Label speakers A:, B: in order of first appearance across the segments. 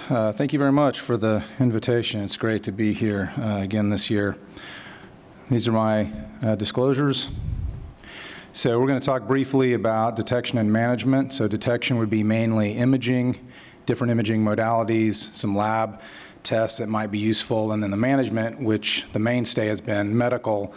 A: Thank you very much for the invitation. It's great to be here again this year. These are my disclosures. So we're going to talk briefly about detection and management. So detection would be mainly imaging, different imaging modalities, some lab tests that might be useful, and then the management, which the mainstay has been medical,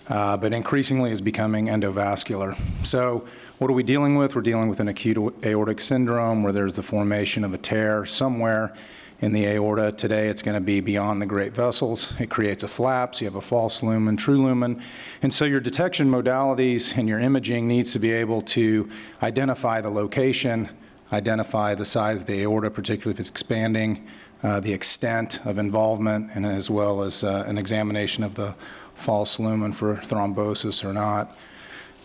A: but increasingly is becoming endovascular. So what are we dealing with? We're dealing with an acute aortic syndrome where there's the formation of a tear somewhere in the aorta. Today it's going to be beyond the great vessels. It creates a flap, so you have a false lumen, true lumen. And so your detection modalities and your imaging needs to be able to identify the location, identify the size of the aorta, particularly if it's expanding, the extent of involvement, and as well as an examination of the false lumen for thrombosis or not.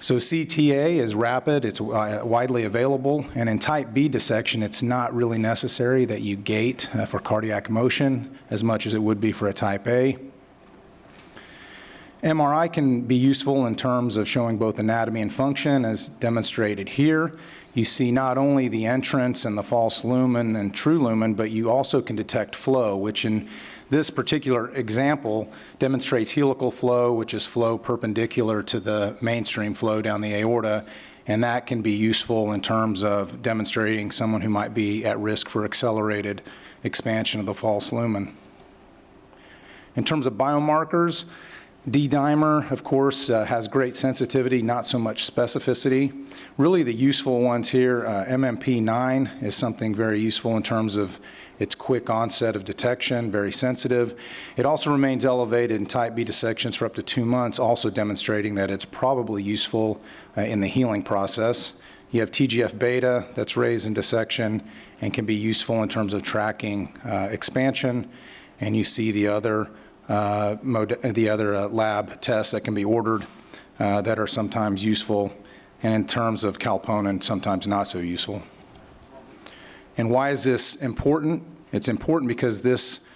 A: So CTA is rapid, it's widely available, and in type B dissection, it's not really necessary that you gate for cardiac motion as much as it would be for a type A. MRI can be useful in terms of showing both anatomy and function, as demonstrated here. You see not only the entrance and the false lumen and true lumen, but you also can detect flow, which in this particular example demonstrates helical flow, which is flow perpendicular to the mainstream flow down the aorta, and that can be useful in terms of demonstrating someone who might be at risk for accelerated expansion of the false lumen. In terms of biomarkers, D-dimer, of course, has great sensitivity, not so much specificity. Really the useful ones here, MMP9 is something very useful in terms of its quick onset of detection, very sensitive. It also remains elevated in type B dissections for up to 2 months, also demonstrating that it's probably useful in the healing process. You have TGF-beta that's raised in dissection and can be useful in terms of tracking expansion, and you see the other lab tests that can be ordered that are sometimes useful, and in terms of calponin, sometimes not so useful. And why is this important? It's important because this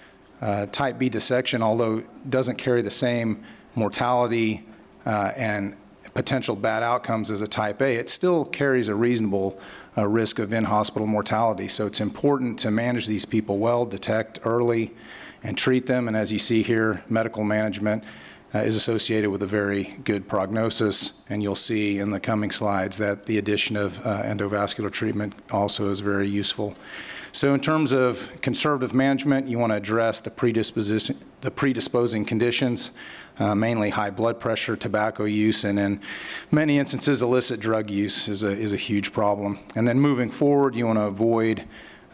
A: type B dissection, although it doesn't carry the same mortality and potential bad outcomes as a type A, it still carries a reasonable risk of in-hospital mortality. So it's important to manage these people well, detect early, and treat them. And as you see here, medical management is associated with a very good prognosis. And you'll see in the coming slides that the addition of endovascular treatment also is very useful. So in terms of conservative management, you want to address the predisposing conditions, mainly high blood pressure, tobacco use, and in many instances, illicit drug use is a huge problem. And then moving forward, you want to avoid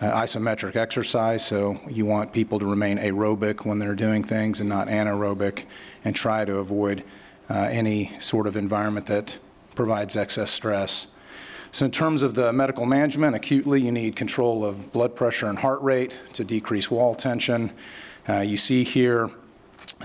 A: isometric exercise, so you want people to remain aerobic when they're doing things and not anaerobic, and try to avoid any sort of environment that provides excess stress. So in terms of the medical management, acutely you need control of blood pressure and heart rate to decrease wall tension. You see here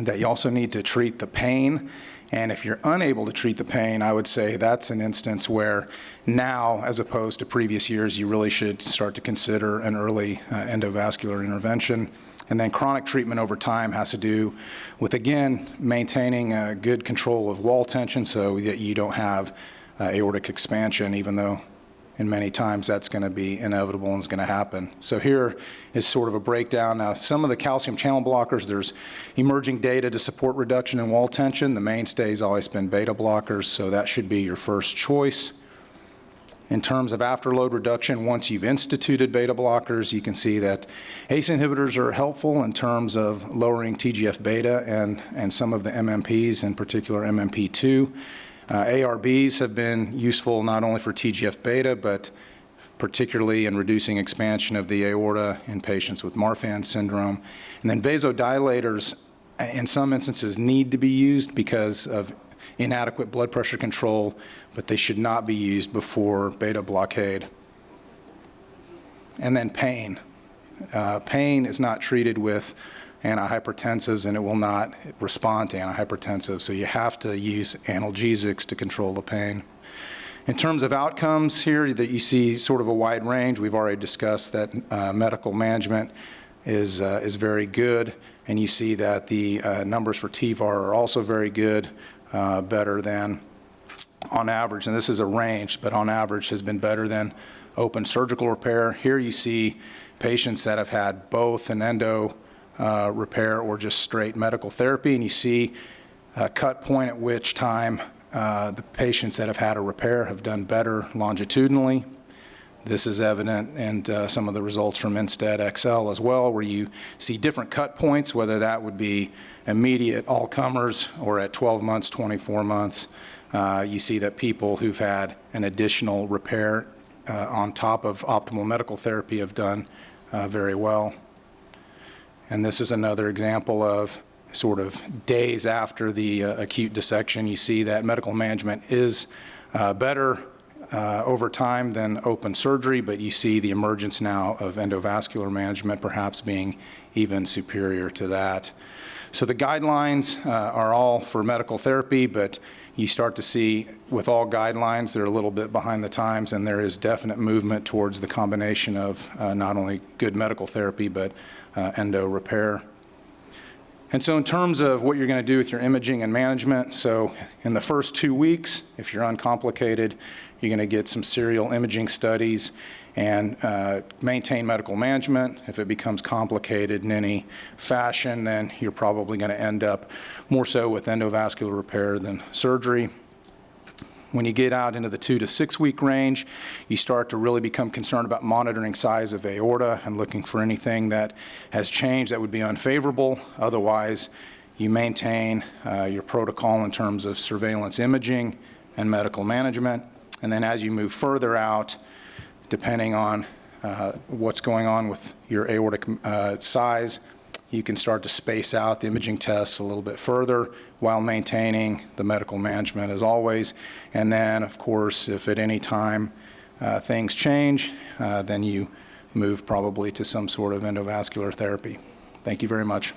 A: that you also need to treat the pain. And if you're unable to treat the pain, I would say that's an instance where now, as opposed to previous years, you really should start to consider an early endovascular intervention. And then chronic treatment over time has to do with, again, maintaining a good control of wall tension so that you don't have aortic expansion, even though and many times that's going to be inevitable and is going to happen. So here is sort of a breakdown. Now, some of the calcium channel blockers, there's emerging data to support reduction in wall tension. The mainstay has always been beta blockers, so that should be your first choice. In terms of afterload reduction, once you've instituted beta blockers, you can see that ACE inhibitors are helpful in terms of lowering TGF-beta and some of the MMPs, in particular MMP2. ARBs have been useful not only for TGF-beta, but particularly in reducing expansion of the aorta in patients with Marfan syndrome. And then vasodilators, in some instances, need to be used because of inadequate blood pressure control, but they should not be used before beta blockade. And then pain. Pain is not treated with antihypertensives, and it will not respond to antihypertensives, so you have to use analgesics to control the pain. In terms of outcomes here, that you see sort of a wide range. We've already discussed that medical management is very good, and you see that the numbers for TVAR are also very good, better than on average, and this is a range, but on average has been better than open surgical repair. Here you see patients that have had both an endo repair or just straight medical therapy, and you see a cut point at which time the patients that have had a repair have done better longitudinally. This is evident in some of the results from Instead XL as well, where you see different cut points, whether that would be immediate all-comers or at 12 months, 24 months. You see that people who've had an additional repair on top of optimal medical therapy have done very well. And this is another example of sort of days after the acute dissection. You see that medical management is better over time than open surgery, but you see the emergence now of endovascular management perhaps being even superior to that. So the guidelines are all for medical therapy, but you start to see with all guidelines, they're a little bit behind the times, and there is definite movement towards the combination of not only good medical therapy, but endo repair. And so in terms of what you're going to do with your imaging and management, so in the first 2 weeks, if you're uncomplicated, you're going to get some serial imaging studies and maintain medical management. If it becomes complicated in any fashion, then you're probably going to end up more so with endovascular repair than surgery. When you get out into the 2 to 6 week range, you start to really become concerned about monitoring size of aorta and looking for anything that has changed that would be unfavorable. Otherwise, you maintain your protocol in terms of surveillance imaging and medical management. And then as you move further out, depending on what's going on with your aortic size, you can start to space out the imaging tests a little bit further while maintaining the medical management as always. And then, of course, if at any time things change, then you move probably to some sort of endovascular therapy. Thank you very much.